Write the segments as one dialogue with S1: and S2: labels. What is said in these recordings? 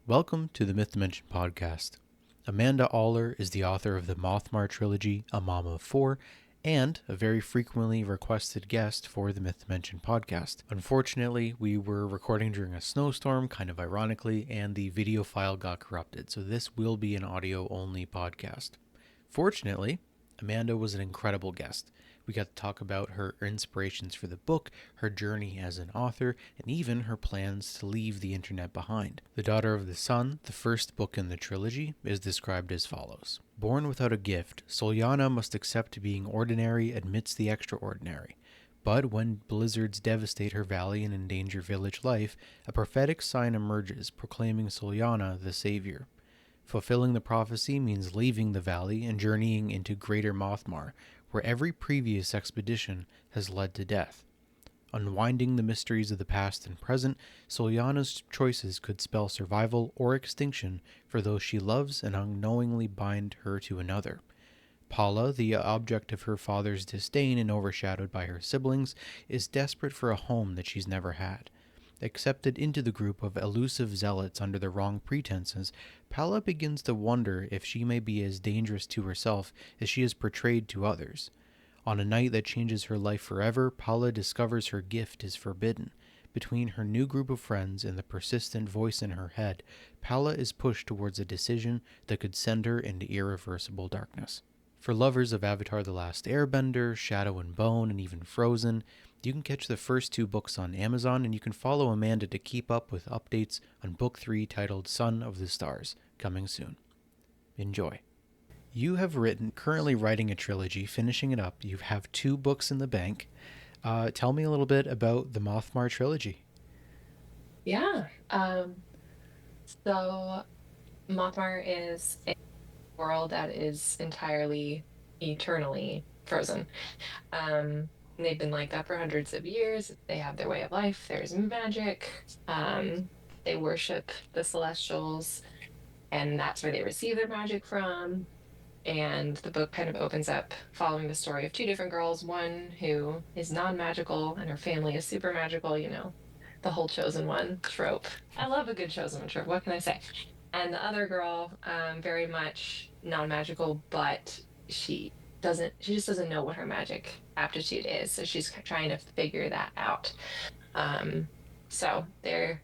S1: Welcome to the Myth Dimension podcast. Amanda Auler is the author of the Mothmar Trilogy, A Mom of Four, and a very frequently requested guest for the Myth Dimension podcast. Unfortunately, we were recording during a snowstorm, kind of ironically, and the video file got corrupted, so this will be an audio-only podcast. Fortunately, Amanda was an incredible guest. We got to talk about her inspirations for the book, her journey as an author, and even her plans to leave the internet behind. The Daughter of the Sun, the first book in the trilogy, is described as follows. Born without a gift, Solyana must accept being ordinary amidst the extraordinary. But when blizzards devastate her valley and endanger village life, a prophetic sign emerges, proclaiming Solyana the savior. Fulfilling the prophecy means leaving the valley and journeying into Greater Mothmar, where every previous expedition has led to death. Unwinding the mysteries of the past and present, Solyana's choices could spell survival or extinction for those she loves and unknowingly bind her to another. Pallah, the object of her father's disdain and overshadowed by her siblings, is desperate for a home that she's never had. Accepted into the group of elusive zealots under the wrong pretenses, Pallah begins to wonder if she may be as dangerous to herself as she is portrayed to others. On a night that changes her life forever, Pallah discovers her gift is forbidden. Between her new group of friends and the persistent voice in her head, Pallah is pushed towards a decision that could send her into irreversible darkness. For lovers of Avatar: The Last Airbender, Shadow and Bone, and even Frozen, you can catch the first two books on Amazon, and you can follow Amanda to keep up with updates on Book 3 titled Son of the Stars, coming soon. Enjoy. You have currently writing a trilogy, finishing it up. You have 2 books in the bank. Tell me a little bit about the Mothmar Trilogy.
S2: Yeah. So Mothmar is a world that is entirely eternally frozen. They've been like that for hundreds of years. They have their way of life. There's magic. They worship the celestials, and that's where they receive their magic from. And the book kind of opens up following the story of 2 different girls, one who is non-magical and her family is super magical, the whole chosen one trope. I love a good chosen one trope. What can I say? And the other girl, very much non-magical, but she just doesn't know what her magic aptitude is. So she's trying to figure that out. So they're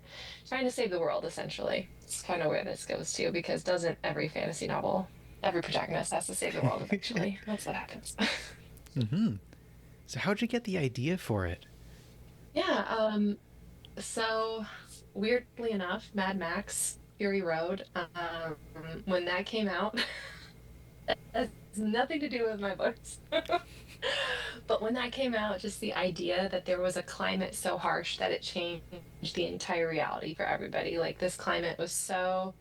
S2: trying to save the world, essentially. It's kind of where this goes to, because doesn't every fantasy novel, every protagonist has to save the world eventually? That's what happens.
S1: Mm-hmm. So how'd you get the idea for it?
S2: Yeah. So weirdly enough, Mad Max Fury Road, when that came out, it has nothing to do with my books. But when that came out, just the idea that there was a climate so harsh that it changed the entire reality for everybody. Like, this climate was so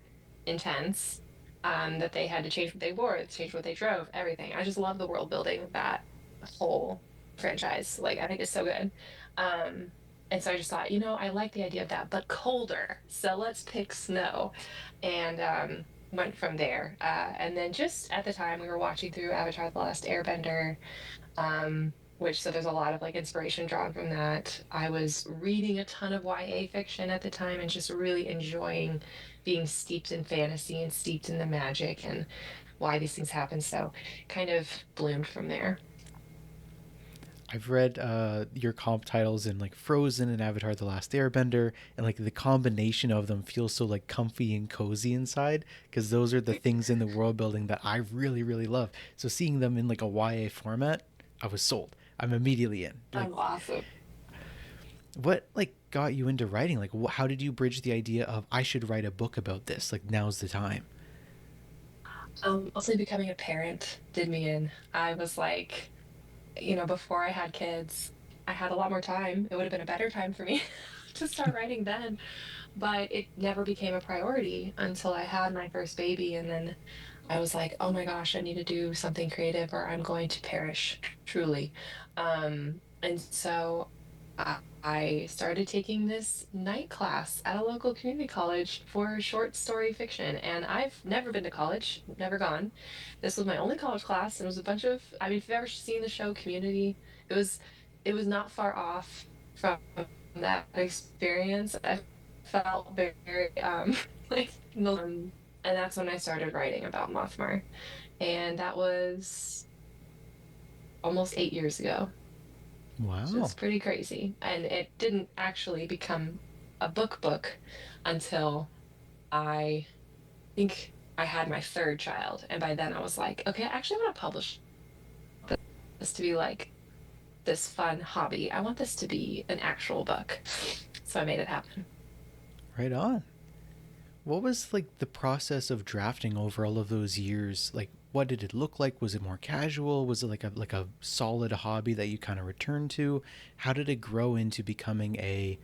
S2: intense, that they had to change what they wore, change what they drove, everything. I just love the world building of that whole franchise. Like, I think it's so good. And so I just thought, I like the idea of that, but colder. So let's pick snow. And went from there. And then just at the time, we were watching through Avatar: The Last Airbender, so there's a lot of like inspiration drawn from that. I was reading a ton of YA fiction at the time and just really enjoying being steeped in fantasy and steeped in the magic and why these things happen. So kind of bloomed from there.
S1: I've read your comp titles in like Frozen and Avatar: The Last Airbender, and like the combination of them feels so like comfy and cozy inside because those are the things in the world building that I really really love. So seeing them in like a YA format, I was sold. I'm immediately in. Like,
S2: Oh, awesome.
S1: what like got you into writing? Like, how did you bridge the idea of I should write a book about this? Like, now's the time.
S2: Also becoming a parent did me in. I was like, before I had kids, I had a lot more time. It would have been a better time for me to start writing then, but it never became a priority until I had my first baby. And then I was like, oh my gosh, I need to do something creative or I'm going to perish truly. And so I started taking this night class at a local community college for short story fiction. And I've never been to college, never gone. This was my only college class, and it was a bunch of, I mean, if you've ever seen the show Community, it was it was not far off from that experience. I felt very like And that's when I started writing about Mothmar. And that was almost 8 years ago, which
S1: Wow.
S2: is pretty crazy. And it didn't actually become a book until I think I had my third child. And by then I was like, okay, I actually want to publish this to be like this fun hobby. I want this to be an actual book. So I made it happen.
S1: Right on. What was like the process of drafting over all of those years? Like, what did it look like? Was it more casual? Was it like a solid hobby that you kind of returned to? How did it grow into becoming a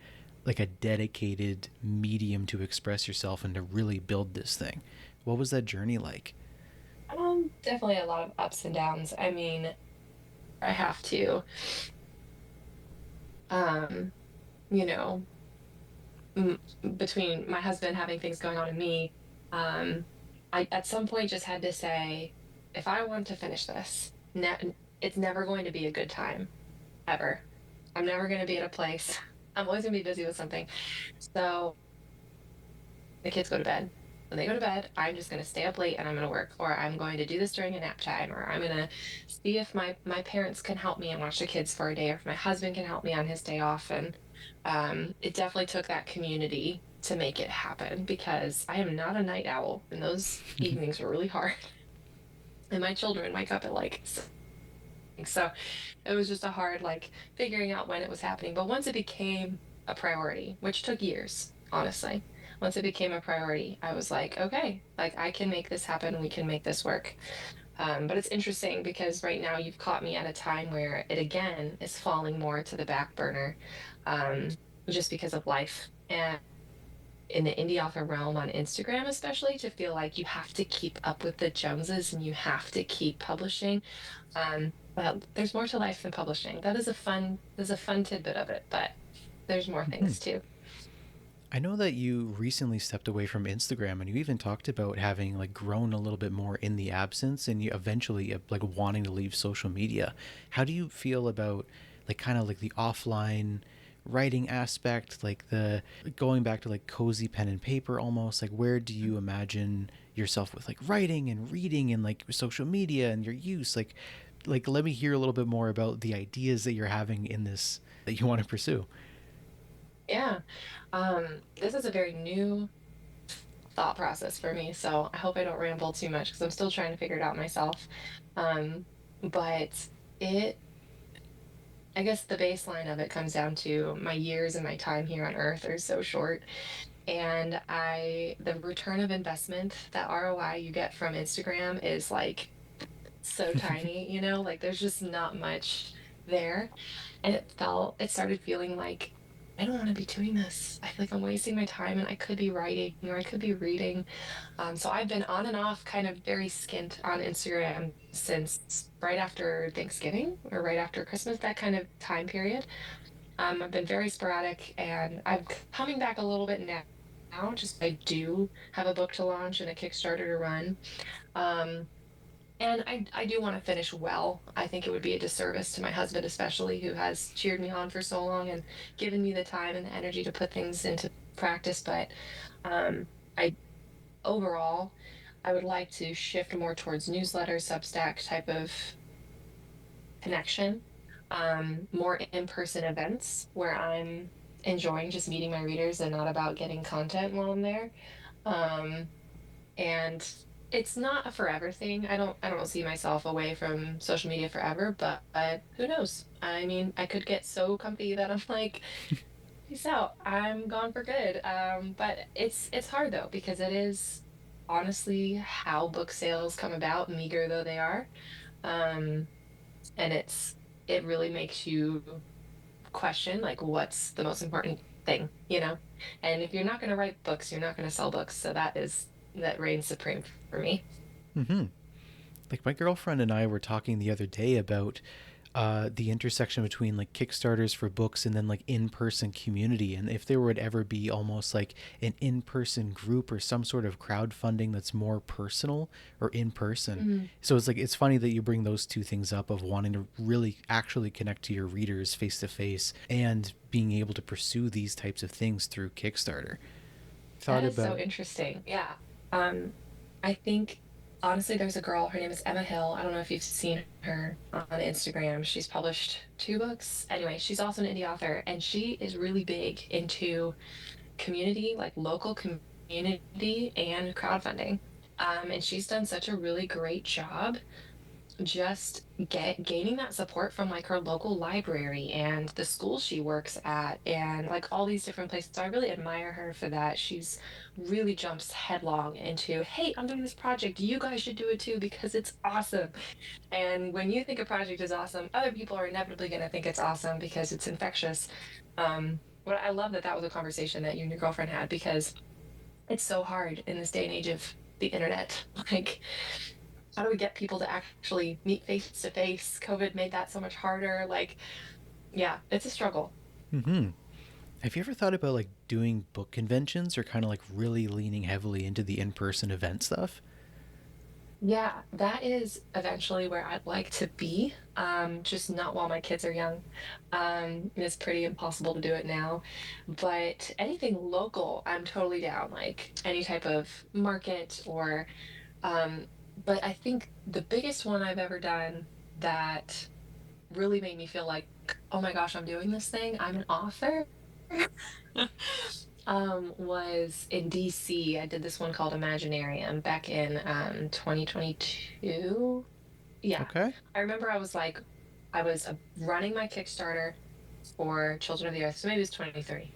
S1: like a dedicated medium to express yourself and to really build this thing? What was that journey like?
S2: Definitely a lot of ups and downs. I mean, I have to, um, you know, m- between my husband having things going on and me, um, I at some point just had to say, if I want to finish this, it's never going to be a good time ever. I'm never going to be at a place. I'm always going to be busy with something. So the kids go to bed. When they go to bed, I'm just going to stay up late and I'm going to work, or I'm going to do this during a nap time, or I'm going to see if my parents can help me and watch the kids for a day, or if my husband can help me on his day off. And it definitely took that community to make it happen, because I am not a night owl, and those evenings were really hard. And my children wake up at like 6. So it was just a hard like figuring out when it was happening. But once it became a priority, which took years, honestly, once it became a priority, I was like, okay, like I can make this happen. We can make this work. But it's interesting because right now you've caught me at a time where it again is falling more to the back burner, um, just because of life. And in the indie author realm on Instagram, especially, to feel like you have to keep up with the Joneses and you have to keep publishing. But there's more to life than publishing. There's a fun tidbit of it, but there's more
S1: Mhm.
S2: things too.
S1: I know that you recently stepped away from Instagram and you even talked about having like grown a little bit more in the absence and you eventually like wanting to leave social media. How do you feel about like kind of like the offline writing aspect, like the going back to like cozy pen and paper almost? Like where do you imagine yourself with like writing and reading and like social media and your use? Like let me hear a little bit more about the ideas that you're having in this that you want to pursue.
S2: Yeah. This is a very new thought process for me, so I hope I don't ramble too much because I'm still trying to figure it out myself. Um, but it, I guess the baseline of it comes down to my years and my time here on Earth are so short. And the return of investment, that ROI you get from Instagram is like so tiny, like there's just not much there. And it started feeling like I don't want to be doing this. I feel like I'm wasting my time and I could be writing or I could be reading. So I've been on and off, kind of very skint on Instagram since right after Thanksgiving or right after Christmas, that kind of time period. I've been very sporadic and I'm coming back a little bit now. Just I do have a book to launch and a Kickstarter to run. Um, and I do want to finish well. I think it would be a disservice to my husband, especially, who has cheered me on for so long and given me the time and the energy to put things into practice. But um, I overall, I would like to shift more towards newsletter, Substack type of connection, more in-person events where I'm enjoying just meeting my readers and not about getting content while I'm there. Um, and it's not a forever thing. I don't see myself away from social media forever, but who knows? I mean, I could get so comfy that I'm like, peace out. I'm gone for good. But it's hard though, because it is honestly how book sales come about, meager though they are. Um, and it really makes you question like what's the most important thing. And if you're not going to write books, you're not going to sell books. So that reigns supreme for me.
S1: Mm-hmm. Like my girlfriend and I were talking the other day about the intersection between like Kickstarters for books and then like in-person community, and if there would ever be almost like an in-person group or some sort of crowdfunding that's more personal or in person.
S2: Mhm.
S1: So it's like it's funny that you bring those two things up of wanting to really actually connect to your readers face to face and being able to pursue these types of things through Kickstarter. thought
S2: That is so
S1: about.
S2: interesting. Yeah. Um, I think honestly, there's a girl, her name is Emma Hill. I don't know if you've seen her on Instagram. She's published 2 books. Anyway, she's also an indie author, and she is really big into community, like local community and crowdfunding. And she's done such a really great job just gaining that support from like her local library and the school she works at and like all these different places. So I really admire her for that. She's really jumps headlong into, hey, I'm doing this project. You guys should do it too because it's awesome. And when you think a project is awesome, other people are inevitably going to think it's awesome because it's infectious. But I love that that was a conversation that you and your girlfriend had because it's so hard in this day and age of the internet. Like, how do we get people to actually meet face to face? COVID made that so much harder. Like, yeah, it's a struggle.
S1: Hmm. Have you ever thought about like doing book conventions or kind of like really leaning heavily into the in-person event stuff?
S2: Yeah, that is eventually where I'd like to be. Just not while my kids are young. It's pretty impossible to do it now. But anything local, I'm totally down. Like any type of market or um, but I think the biggest one I've ever done that really made me feel like, oh my gosh, I'm doing this thing. I'm an author. Was in DC. I did this one called Imaginarium back in 2022. Yeah.
S1: Okay.
S2: I remember I was like, I was running my Kickstarter for Children of the Earth. So maybe it was 23.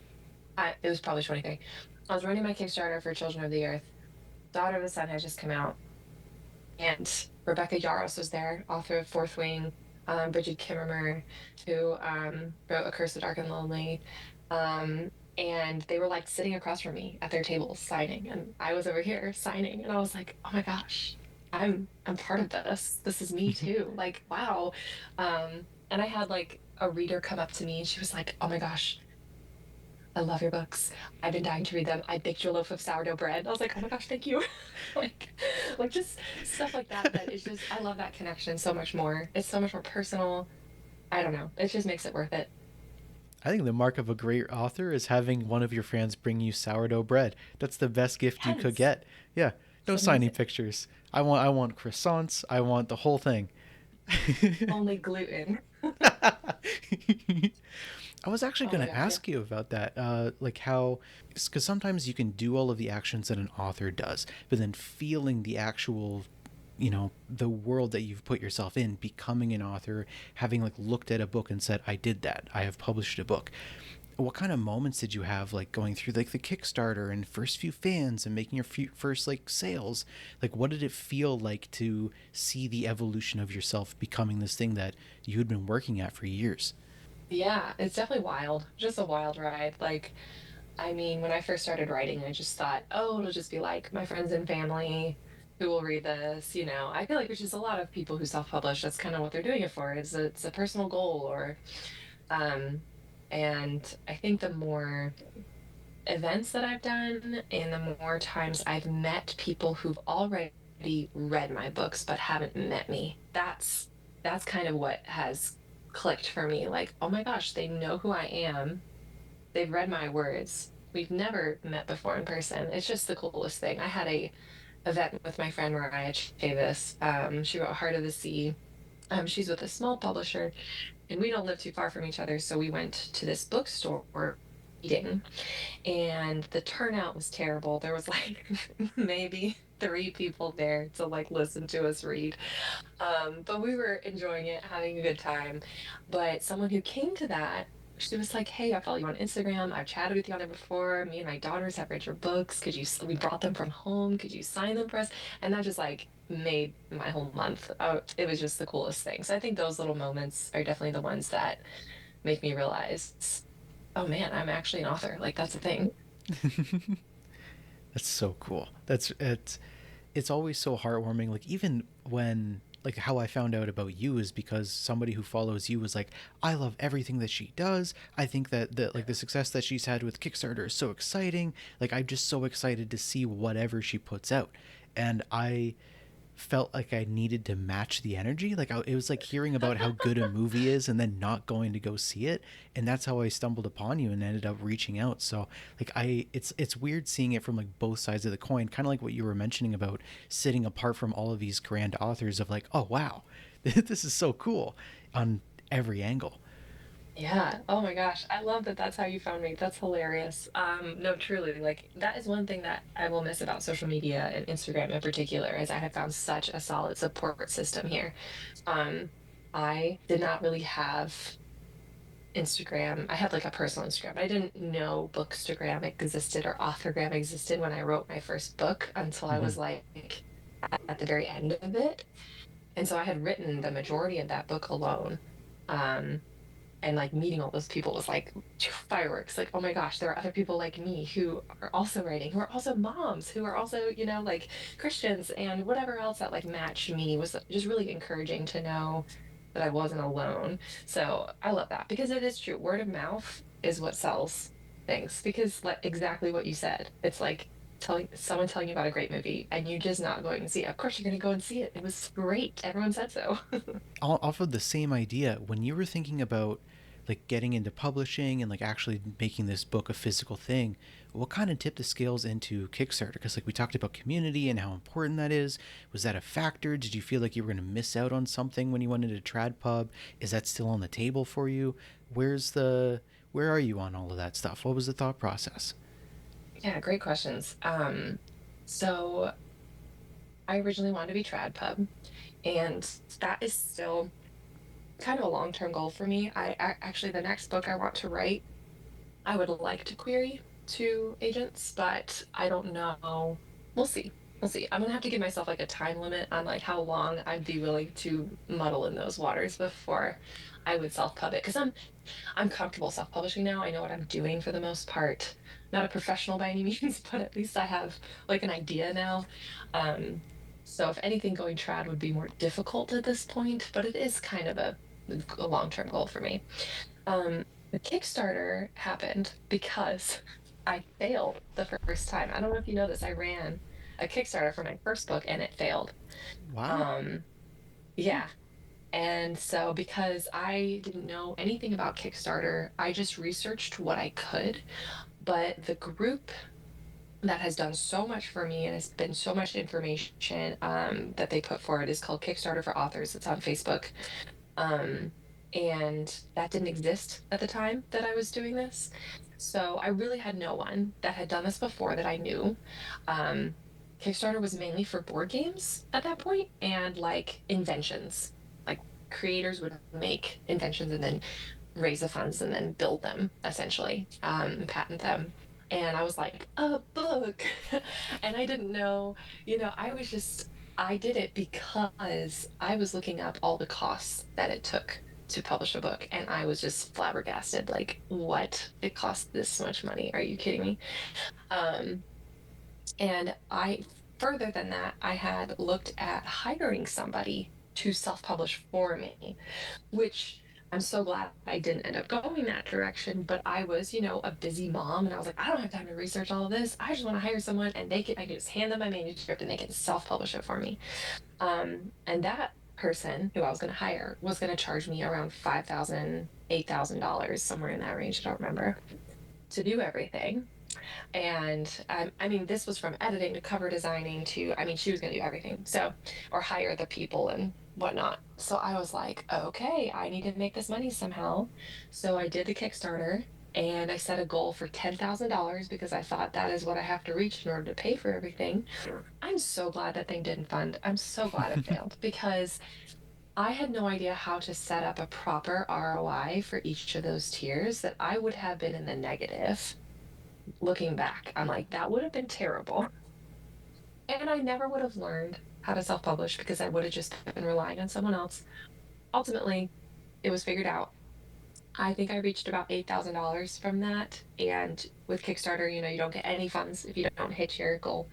S2: It was probably 23. I was running my Kickstarter for Children of the Earth. Daughter of the Sun had just come out. And Rebecca Yarros was there, author of Fourth Wing, Bridget Kimmerer, who wrote A Curse of Dark and Lonely. Um, and they were like sitting across from me at their tables signing, and I was over here signing, and I was like, oh my gosh, I'm part of this. This is me too. Like, wow. And I had like a reader come up to me, and she was like, oh my gosh, I love your books. I've been dying to read them. I baked you a loaf of sourdough bread. I was like, oh my gosh, thank you. like, like just stuff like that. That is just, I love that connection so much more. It's so much more personal. I don't know. It just makes it worth it.
S1: I think the mark of a great author is having one of your fans bring you sourdough bread. That's the best gift you could
S2: Yes,
S1: get. Yeah.
S2: it's
S1: No signing
S2: amazing.
S1: pictures. I want croissants. I want the whole thing.
S2: Only gluten.
S1: I was actually
S2: Oh
S1: going
S2: my
S1: to
S2: gosh, yeah.
S1: ask you about that. Like how, because sometimes you can do all of the actions that an author does, but then feeling the actual, the world that you've put yourself in, becoming an author, having like looked at a book and said, I did that. I have published a book. What kind of moments did you have like going through like the Kickstarter and first few fans and making your first like sales? Like what did it feel like to see the evolution of yourself becoming this thing that you had been working at for years?
S2: Yeah, it's definitely wild. Just a wild ride. Like, I mean, when I first started writing, I just thought, oh, it'll just be like my friends and family who will read this. I feel like there's just a lot of people who self-publish. That's kind of what they're doing it for. It's a personal goal or um and I think the more events that I've done and the more times I've met people who've already read my books but haven't met me, that's kind of what has clicked for me. Like, oh my gosh, they know who I am. They've read my words. We've never met before in person. It's just the coolest thing. I had a event with my friend Mariah Chavis. She wrote Heart of the Sea. She's with a small publisher, and we don't live too far from each other. So we went to this bookstore meeting, and the turnout was terrible. There was like maybe 3 people there to like listen to us read. But we were enjoying it, having a good time. But someone who came to that, she was like, "Hey, I follow you on Instagram. I've chatted with you on there before. Me and my daughters have read your books. We brought them from home. Could you sign them for us?" And that just like made my whole month. Oh, it was just the coolest thing. So I think those little moments are definitely the ones that make me realize, oh man, I'm actually an author. Like that's a thing.
S1: That's so cool. It's always so heartwarming. Like even when like how I found out about you is because somebody who follows you was like, I love everything that she does. I think that the success that she's had with Kickstarter is so exciting. Like I'm just so excited to see whatever she puts out. And felt like I needed to match the energy. Like it was like hearing about how good a movie is and then not going to go see it, and that's how I stumbled upon you and ended up reaching out. So like it's weird seeing it from like both sides of the coin, kind of like what you were mentioning about sitting apart from all of these grand authors of like, oh wow, this is so cool on every angle.
S2: Yeah. Oh my gosh. I love that that's how you found me. That's hilarious. No, truly, like that is one thing that I will miss about social media and Instagram in particular, is I have found such a solid support system here. Um, I did not really have Instagram. I had like a personal Instagram. I didn't know Bookstagram existed or Authorgram existed when I wrote my first book until I
S1: Mm-hmm.
S2: was like at the very end of it. And so I had written the majority of that book alone. Um, and like meeting all those people was like fireworks. Like, oh my gosh, there are other people like me who are also writing, who are also moms, who are also, like Christians and whatever else that like matched me, was just really encouraging to know that I wasn't alone. So I love that, because it is true. Word of mouth is what sells things, because like exactly what you said. It's like telling you about a great movie and you're just not going to see it. Of course you're going to go and see it. It was great. Everyone said so.
S1: Off of the same idea, when you were thinking about like getting into publishing and like actually making this book a physical thing, what kind of tipped the scales into Kickstarter? Because like we talked about community and how important that is. Was that a factor? Did you feel like you were going to miss out on something when you went into trad pub? Is that still on the table for you? Where are you on all of that stuff? What was the thought process?
S2: Yeah, great questions. So I originally wanted to be trad pub, and that is still kind of a long-term goal for me. Actually, the next book I want to write, I would like to query to agents, but I don't know. We'll see. We'll see. I'm gonna have to give myself like a time limit on like how long I'd be willing to muddle in those waters before I would self-pub it. Because I'm comfortable self-publishing now. I know what I'm doing for the most part. Not a professional by any means, but at least I have like an idea now. Um, so if anything, going trad would be more difficult at this point, but it is kind of a long-term goal for me. The Kickstarter happened because I failed the first time. I don't know if you know this. I ran a Kickstarter for my first book and it failed.
S1: Wow.
S2: Um, yeah, and so, because I didn't know anything about Kickstarter, I just researched what I could. But the group that has done so much for me and has been so much information that they put forward is called Kickstarter for Authors. It's on Facebook. Um, and that didn't exist at the time that I was doing this. So I really had no one that had done this before that I knew. Um, Kickstarter was mainly for board games at that point and like inventions. Like creators would make inventions and then raise the funds and then build them essentially, and patent them. And I was like, a book. And I didn't know, I did it because I was looking up all the costs that it took to publish a book. And I was just flabbergasted, like, what? It costs this much money. Are you kidding me? Um, and further than that, I had looked at hiring somebody to self publish for me, which I'm so glad I didn't end up going that direction. But I was, a busy mom, and I was like, I don't have time to research all of this. I just want to hire someone, and I can just hand them my manuscript, and they can self-publish it for me. And that person who I was going to hire was going to charge me around $5,000, $8,000, somewhere in that range. I don't remember, to do everything. And I mean, this was from editing to cover designing to, I mean, she was going to do everything. So, or hire the people and whatnot. So I was like, okay, I need to make this money somehow. So I did the Kickstarter and I set a goal for $10,000 because I thought that is what I have to reach in order to pay for everything. I'm so glad that thing didn't fund. I'm so glad it failed, because I had no idea how to set up a proper ROI for each of those tiers, that I would have been in the negative. Looking back, I'm like, that would have been terrible. And I never would have learned how to self publish because I would have just been relying on someone else. Ultimately, it was figured out. I think I reached about $8,000 from that. And with Kickstarter, you don't get any funds if you don't hit your goal.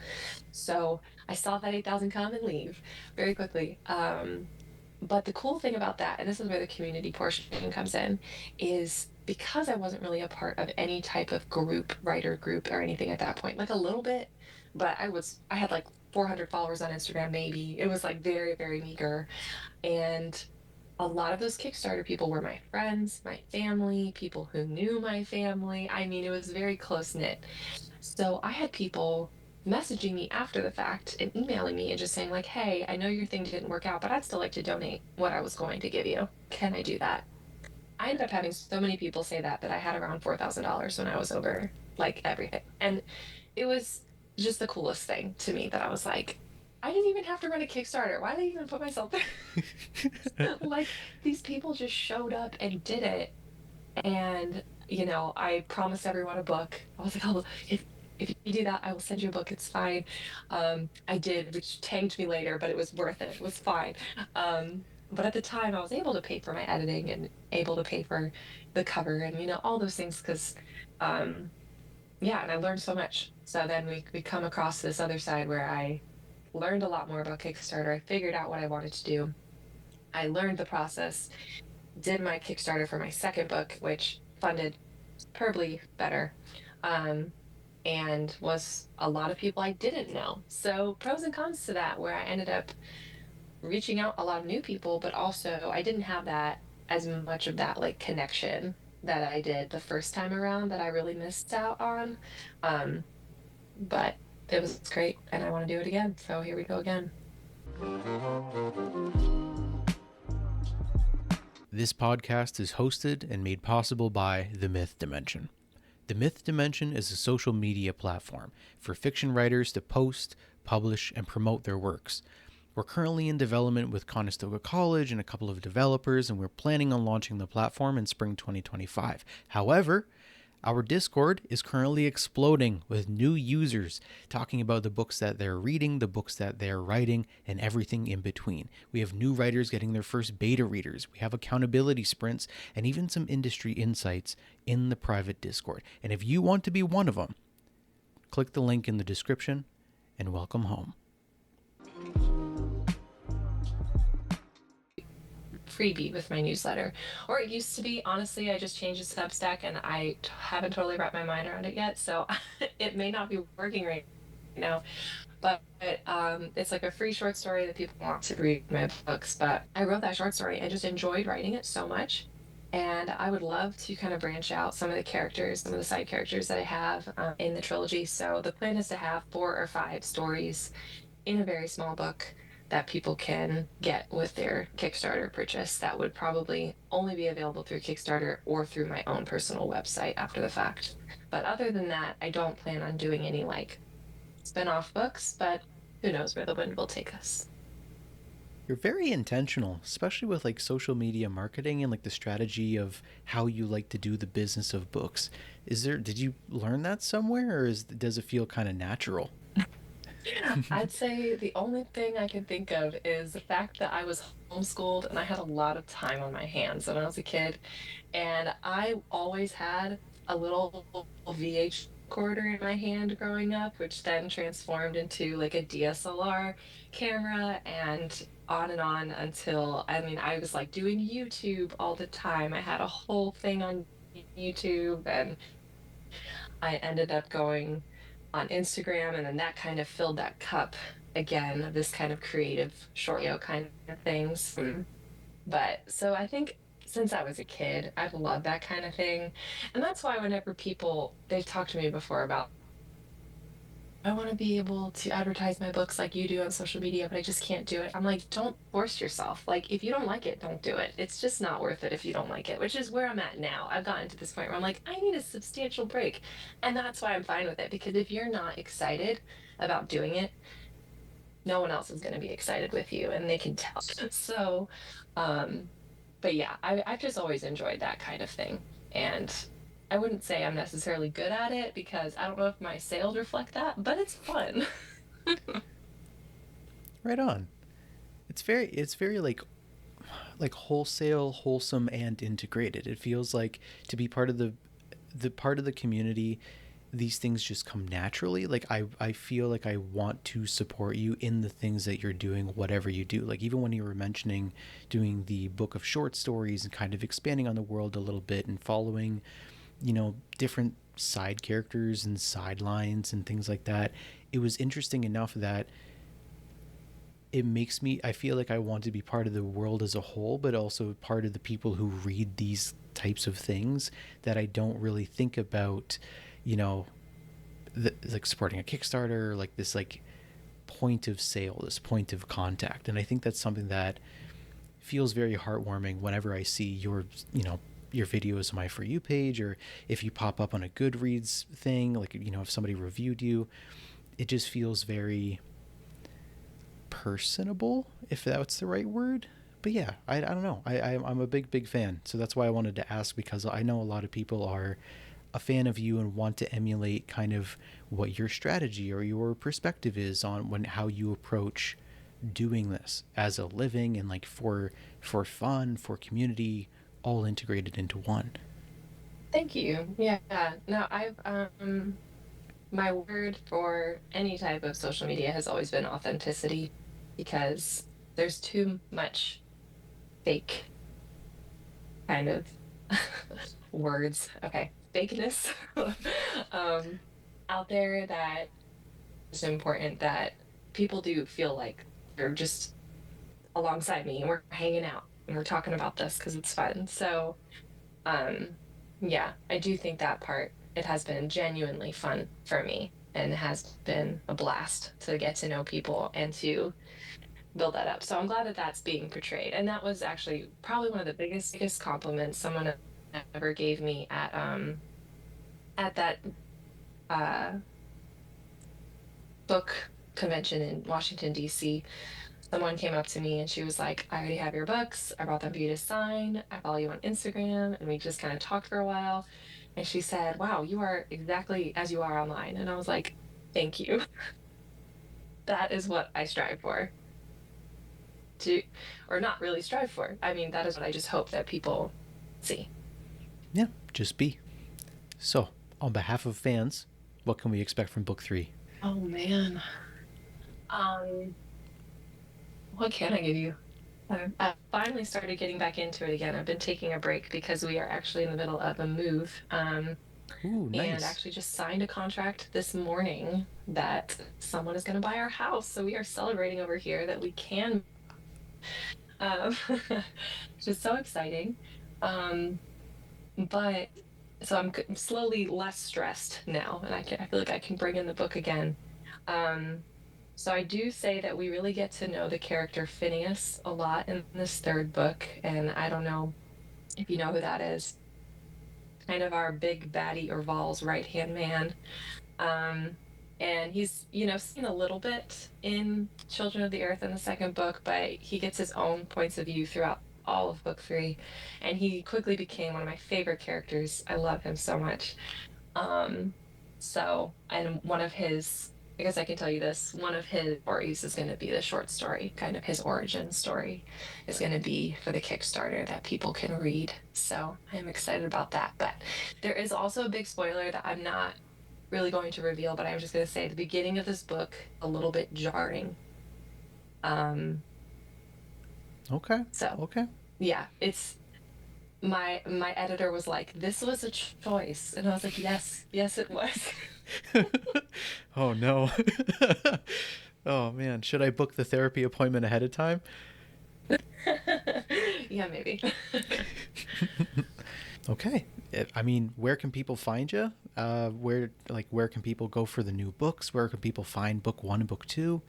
S2: So I saw that 8,000 come and leave very quickly. But the cool thing about that, and this is where the community portion comes in, is because I wasn't really a part of any type of group, writer group, or anything at that point, like a little bit, but I had like 400 followers on Instagram, maybe. It was like very, very meager. And a lot of those Kickstarter people were my friends, my family, people who knew my family. I mean, it was very close knit. So I had people messaging me after the fact and emailing me and just saying, like, hey, I know your thing didn't work out, but I'd still like to donate what I was going to give you. Can I do that? I ended up having so many people say that I had around $4,000 when I was over like everything. And it was just the coolest thing to me that I was like, I didn't even have to run a Kickstarter. Why did I even put myself there? Like these people just showed up and did it. And, I promised everyone a book. I was like, oh, if you do that, I will send you a book. It's fine. I did, which tanked me later, but it was worth it. It was fine. But at the time, I was able to pay for my editing and able to pay for the cover and, all those things because, yeah, and I learned so much. So then we come across this other side where I learned a lot more about Kickstarter. I figured out what I wanted to do. I learned the process, did my Kickstarter for my second book, which funded superbly better. Um, and was a lot of people I didn't know. So pros and cons to that, where I ended up reaching out a lot of new people, but also I didn't have that as much of that like connection that I did the first time around that I really missed out on. Um, but it was great and I want to do it again. So here we go again.
S1: This podcast is hosted and made possible by The Myth Dimension. The Myth Dimension is a social media platform for fiction writers to post, publish, and promote their works. We're currently in development with Conestoga College and a couple of developers, and we're planning on launching the platform in spring 2025. However, our Discord is currently exploding with new users talking about the books that they're reading, the books that they're writing, and everything in between. We have new writers getting their first beta readers. We have accountability sprints and even some industry insights in the private Discord. And if you want to be one of them, click the link in the description and welcome home.
S2: Freebie with my newsletter, or it used to be. Honestly, I just changed the Substack and I haven't totally wrapped my mind around it yet, so it may not be working right now, but it's like a free short story that people want to read my books. But I wrote that short story and just enjoyed writing it so much, and I would love to kind of branch out some of the characters, some of the side characters that I have in the trilogy. So the plan is to have 4 or 5 stories in a very small book that people can get with their Kickstarter purchase that would probably only be available through Kickstarter or through my own personal website after the fact. But other than that, I don't plan on doing any like spin-off books, but who knows where the wind will take us.
S1: You're very intentional, especially with like social media marketing and like the strategy of how you like to do the business of books. Did you learn that somewhere, or does it feel kind of natural?
S2: I'd say the only thing I can think of is the fact that I was homeschooled and I had a lot of time on my hands when I was a kid. And I always had a little VH recorder in my hand growing up, which then transformed into like a DSLR camera and on until, I mean, I was like doing YouTube all the time. I had a whole thing on YouTube and I ended up going on Instagram, and then that kind of filled that cup again of this kind of creative short video kind of things. But so I think since I was a kid, I've loved that kind of thing. And that's why whenever they've talked to me before about, I want to be able to advertise my books like you do on social media, but I just can't do it. I'm like, don't force yourself. Like, if you don't like it, don't do it. It's just not worth it if you don't like it, which is where I'm at now. I've gotten to this point where I'm like, I need a substantial break. And that's why I'm fine with it, because if you're not excited about doing it, no one else is going to be excited with you, and they can tell. So, but yeah, I've just always enjoyed that kind of thing. And I wouldn't say I'm necessarily good at it because I don't know if my sales reflect that, but it's fun.
S1: Right on. It's very like wholesale, wholesome, and integrated. It feels like to be part of the part of the community, these things just come naturally. Like I feel like I want to support you in the things that you're doing, whatever you do. Like even when you were mentioning doing the book of short stories and kind of expanding on the world a little bit and following, different side characters and sidelines and things like that. it was interesting enough that it makes me, I feel like I want to be part of the world as a whole, but also part of the people who read these types of things that I don't really think about, you know, like supporting a Kickstarter, like this like point of sale, this point of contact. And I think that's something that feels very heartwarming whenever I see your, you know, your videos on my For You page, or if you pop up on a Goodreads thing, like, you know, if somebody reviewed you, it just feels very personable, if that's the right word. But yeah, I don't know. I'm a big fan. So that's why I wanted to ask, because I know a lot of people are a fan of you and want to emulate kind of what your strategy or your perspective is on when how you approach doing this as a living, and like for fun, for community, all integrated into one.
S2: Thank you. Yeah. No, I've my word for any type of social media has always been authenticity, because there's too much fake kind of words. Okay, fakeness um, out there, that it's important that people do feel like they're just alongside me and we're hanging out and we're talking about this because it's fun. So, um, yeah, I do think that part, it has been genuinely fun for me and has been a blast to get to know people and to build that up. So I'm glad that that's being portrayed. And that was actually probably one of the biggest compliments someone ever gave me at that uh book convention in Washington D.C. Someone came up to me and she was like, I already have your books. I brought them for you to sign. I follow you on Instagram. And we just kind of talked for a while. And she said, wow, you are exactly as you are online. And I was like, thank you. That is what I strive for. To, or not really strive for. I mean, that is what I just hope that people see.
S1: Yeah, just be. So, on behalf of fans, what can we expect from book 3?
S2: Oh man. Um, what can I give you? I finally started getting back into it again. I've been taking a break because we are actually in the middle of a move.
S1: Ooh,
S2: And
S1: nice.
S2: actually just signed a contract this morning that someone is going to buy our house. So we are celebrating over here that we can, which is so exciting. Um, but so I'm slowly less stressed now, and I feel like I can bring in the book again. Um, so I do say that we really get to know the character Phineas a lot in this third book, and I don't know if you know who that is. Kind of our big baddie Orval's right-hand man. Um, and he's, you know, seen a little bit in Children of the Earth in the second book, but he gets his own points of view throughout all of book 3. And he quickly became one of my favorite characters. I love him so much. Um, and one of his, I guess I can tell you this, one of his stories is going to be the short story, kind of his origin story is going to be for the Kickstarter that people can read. So I'm excited about that. But there is also a big spoiler that I'm not really going to reveal, but I'm just going to say the beginning of this book a little bit jarring. Um,
S1: Okay.
S2: so
S1: Okay.
S2: yeah, it's my editor was like, "This was a choice," and I was like, "Yes, yes, it was."
S1: Oh no. Oh man, should I book the therapy appointment ahead of time?
S2: Yeah, maybe.
S1: Okay. I mean, where can people find you? Where can people go for the new books? Where can people find book 1 and book 2?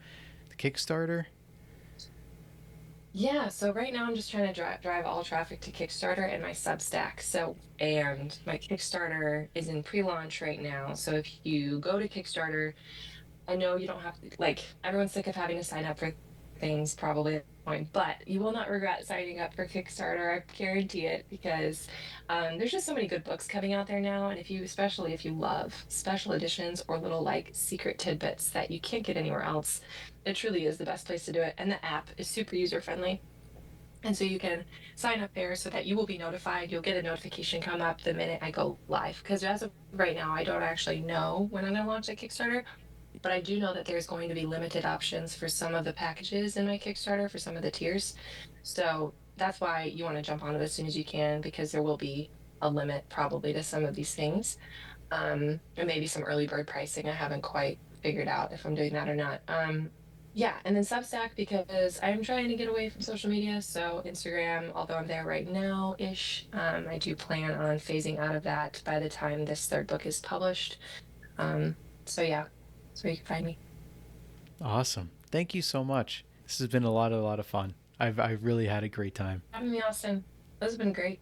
S1: The Kickstarter?
S2: Yeah, so right now I'm just trying to drive all traffic to Kickstarter and my Substack. So, and my Kickstarter is in pre-launch right now. So if you go to Kickstarter, I know you don't have to, like, everyone's sick of having to sign up for things probably at this point, but you will not regret signing up for Kickstarter. I guarantee it, because there's just so many good books coming out there now. And if you, especially if you love special editions or little like secret tidbits that you can't get anywhere else, it truly is the best place to do it. And the app is super user friendly. And so you can sign up there so that you will be notified. You'll get a notification come up the minute I go live. Because as of right now, I don't actually know when I'm going to launch a Kickstarter, but I do know that there's going to be limited options for some of the packages in my Kickstarter for some of the tiers. So that's why you want to jump on it as soon as you can, because there will be a limit probably to some of these things. And maybe some early bird pricing I haven't quite figured out if I'm doing that or not. Yeah, and then Substack because I'm trying to get away from social media. So Instagram, although I'm there right now ish, I do plan on phasing out of that by the time this third book is published. So yeah, that's where you can find me.
S1: Awesome. Thank you so much. This has been a lot of fun. I've really had a great time.
S2: Having me, Austin. This has been great.